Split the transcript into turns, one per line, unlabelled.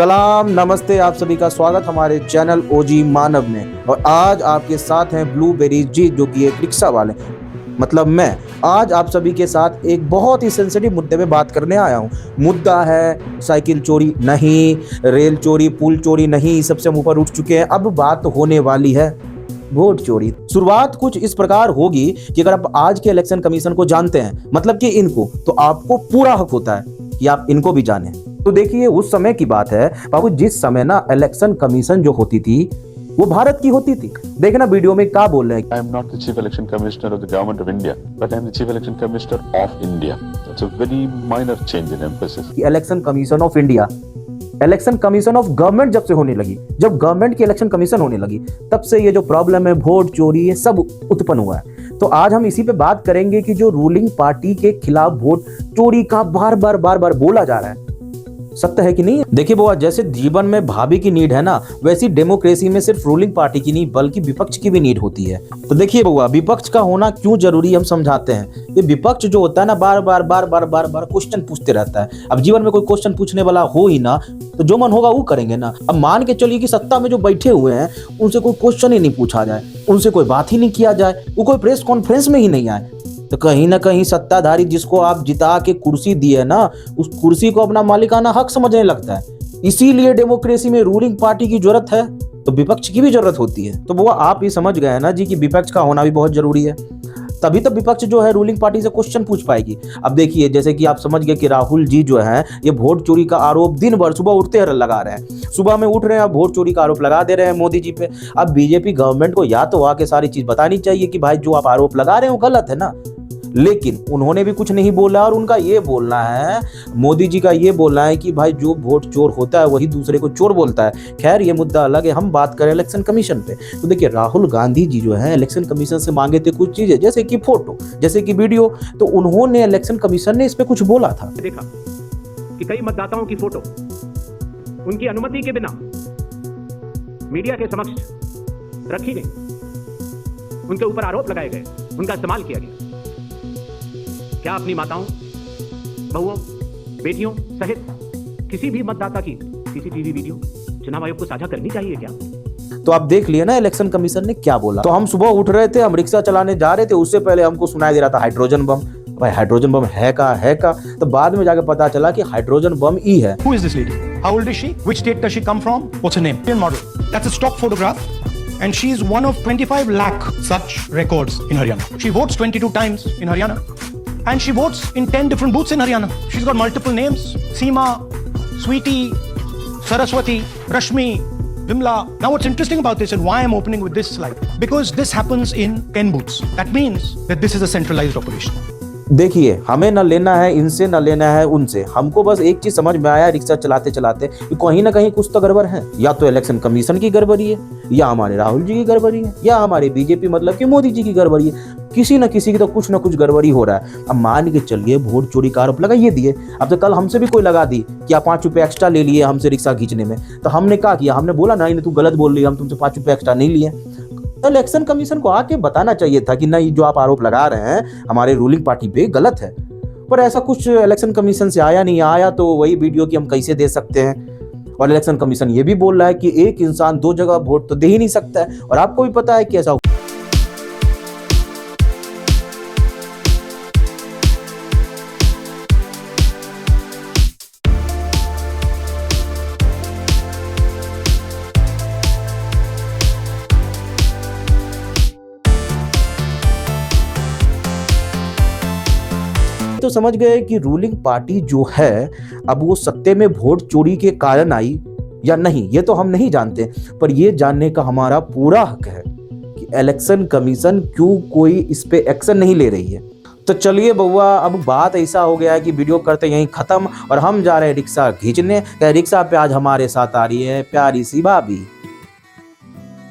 सलाम नमस्ते, आप सभी का स्वागत हमारे चैनल ओजी मानव में। और आज आपके साथ हैं ब्लूबेरी जी, जो कि एक रिक्शा वाले मतलब मैं आज आप सभी के साथ एक बहुत ही सेंसिटिव मुद्दे पे बात करने आया हूँ। मुद्दा है साइकिल चोरी नहीं, रेल चोरी, पुल चोरी नहीं, सबसे हम ऊपर उठ चुके हैं। अब बात होने वाली है वोट चोरी। शुरुआत कुछ इस प्रकार होगी कि अगर आप आज के इलेक्शन कमीशन को जानते हैं, मतलब कि इनको, तो आपको पूरा हक होता है कि आप इनको भी जानें। तो देखिए, उस समय की बात है बाबू, जिस समय ना इलेक्शन कमीशन जो होती थी वो भारत की होती थी। देखना वीडियो में क्या बोल रहे हैं।
I am not the chief election commissioner of the government of India, but I am the chief election commissioner of India. That's a very minor change in emphasis.
Election commission of India, election commission of government जब से होने लगी, जब government की election commission होने लगी, तब से ये जो प्रॉब्लम है वोट चोरी, ये सब उत्पन्न हुआ है। तो आज हम इसी पे बात करेंगे कि जो रूलिंग पार्टी के खिलाफ वोट चोरी का बार बार बोला जा रहा है, सत्य है कि नहीं। देखिए बुआ, जैसे जीवन में भाभी की नीड है ना, वैसी डेमोक्रेसी में सिर्फ रूलिंग पार्टी की नहीं बल्कि विपक्ष की भी नीड होती है। तो देखिए बुआ, विपक्ष का होना क्यों जरूरी हम समझाते हैं। ये विपक्ष जो होता है ना, बार बार क्वेश्चन पूछते रहता है। अब जीवन में कोई क्वेश्चन पूछने वाला हो ही ना, तो जो मन होगा वो करेंगे ना। अब मान के चलिए कि सत्ता में जो बैठे हुए हैं उनसे कोई क्वेश्चन ही नहीं पूछा जाए, उनसे कोई बात ही नहीं किया जाए, वो कोई प्रेस कॉन्फ्रेंस में ही नहीं आए, तो कहीं ना कहीं सत्ताधारी जिसको आप जिता के कुर्सी दिए ना, उस कुर्सी को अपना मालिकाना हक समझने लगता है। इसीलिए डेमोक्रेसी में रूलिंग पार्टी की जरूरत है तो विपक्ष की भी जरूरत होती है। तो वो आप ही समझ गए ना जी कि विपक्ष का होना भी बहुत जरूरी है, तभी तो विपक्ष जो है रूलिंग पार्टी से क्वेश्चन पूछ पाएगी। अब देखिए, जैसे कि आप समझ गए कि राहुल जी जो है ये वोट चोरी का आरोप दिन भर सुबह उठते लगा रहे हैं। सुबह में उठ रहे हैं, अब वोट चोरी का आरोप लगा दे रहे हैं मोदी जी पे। अब बीजेपी गवर्नमेंट को या तो आके सारी चीज बतानी चाहिए कि भाई जो आप आरोप लगा रहे हो गलत है ना, लेकिन उन्होंने भी कुछ नहीं बोला। और उनका ये बोलना है, मोदी जी का ये बोलना है कि भाई जो वोट चोर होता है वही दूसरे को चोर बोलता है। खैर ये मुद्दा अलग है, हम बात करें इलेक्शन कमीशन पे। तो देखिए, राहुल गांधी जी जो है इलेक्शन कमीशन से मांगे थे कुछ चीजें, जैसे कि फोटो, जैसे कि वीडियो। तो उन्होंने, इलेक्शन कमीशन ने इस पे कुछ बोला था।
देखा कि कई मतदाताओं की फोटो उनकी अनुमति के बिना मीडिया के समक्ष रखी गई, उनके ऊपर आरोप लगाए गए, उनका इस्तेमाल किया गया। क्या अपनी माताओं, बहुओं, बेटियों सहित किसी भी मतदाता की सीसीटीवी वीडियो चुनाव आयोग को साझा करनी चाहिए क्या?
तो आप देख लिए ना इलेक्शन कमीशन ने क्या बोला। तो हम सुबह उठ रहे थे, हम रिक्शा चलाने जा रहे थे, उससे पहले हमको सुनाई दे रहा था हाइड्रोजन बम। भाई हाइड्रोजन बम है का, तो बाद में जाकर पता चला कि हाइड्रोजन बम ही है।
Who is this lady? How old is she? Which state does she come from? What's her name? Indian model. That's a stock photograph. And she is one of 25 lakh such records in Haryana. She votes 22 times in Haryana. And she votes in 10 different booths in Haryana. She's got multiple names: Seema, Sweetie, Saraswati, Rashmi, Vimla. Now what's interesting about this and why I'm opening with this slide, because this happens in 10 booths. That means that this is a centralized operation.
देखिए, हमें न लेना है इनसे, न लेना है उनसे। हमको बस एक चीज समझ में आया रिक्शा चलाते चलाते कि कहीं ना कहीं कुछ तो गड़बड़ है। या तो इलेक्शन कमीशन की गड़बड़ी है, या हमारे राहुल जी की गड़बड़ी है, या हमारे बीजेपी मतलब कि मोदी जी की गड़बड़ी है। किसी न किसी की तो कुछ ना कुछ गड़बड़ी हो रहा है। अब मान के चलिए वोट चोरी का आरोप लगाइए दिए, अब तो कल हमसे भी कोई लगा दी कि आप 5 रुपये एक्स्ट्रा ले लिए हमसे रिक्शा खींचने में, तो हमने क्या किया, हमने बोला नहीं तू गलत बोल रही है, हम तुमसे 5 रुपये एक्स्ट्रा नहीं लिए। तो इलेक्शन कमीशन को आके बताना चाहिए था कि नहीं, जो आप आरोप लगा रहे हैं हमारे रूलिंग पार्टी पे गलत है। पर ऐसा कुछ इलेक्शन कमीशन से आया नहीं। आया तो वही वीडियो की हम कैसे दे सकते हैं। और इलेक्शन कमीशन ये भी बोल रहा है कि एक इंसान 2 जगह वोट तो दे ही नहीं सकता है। और आपको भी पता है कि ऐसा तो समझ गए कि रूलिंग पार्टी जो है अब वो सत्ते में वोट चोरी के कारण आई या नहीं, ये तो हम नहीं जानते। पर ये जानने का हमारा पूरा हक है कि इलेक्शन कमीशन क्यों कोई इस पे एक्शन नहीं ले रही है। तो चलिए बउआ, अब बात ऐसा हो गया है कि वीडियो करते यहीं खत्म और हम जा रहे हैं रिक्शा खींचने। रिक्शा पे आज हमारे साथ आ रही है प्यारी सी भाभी।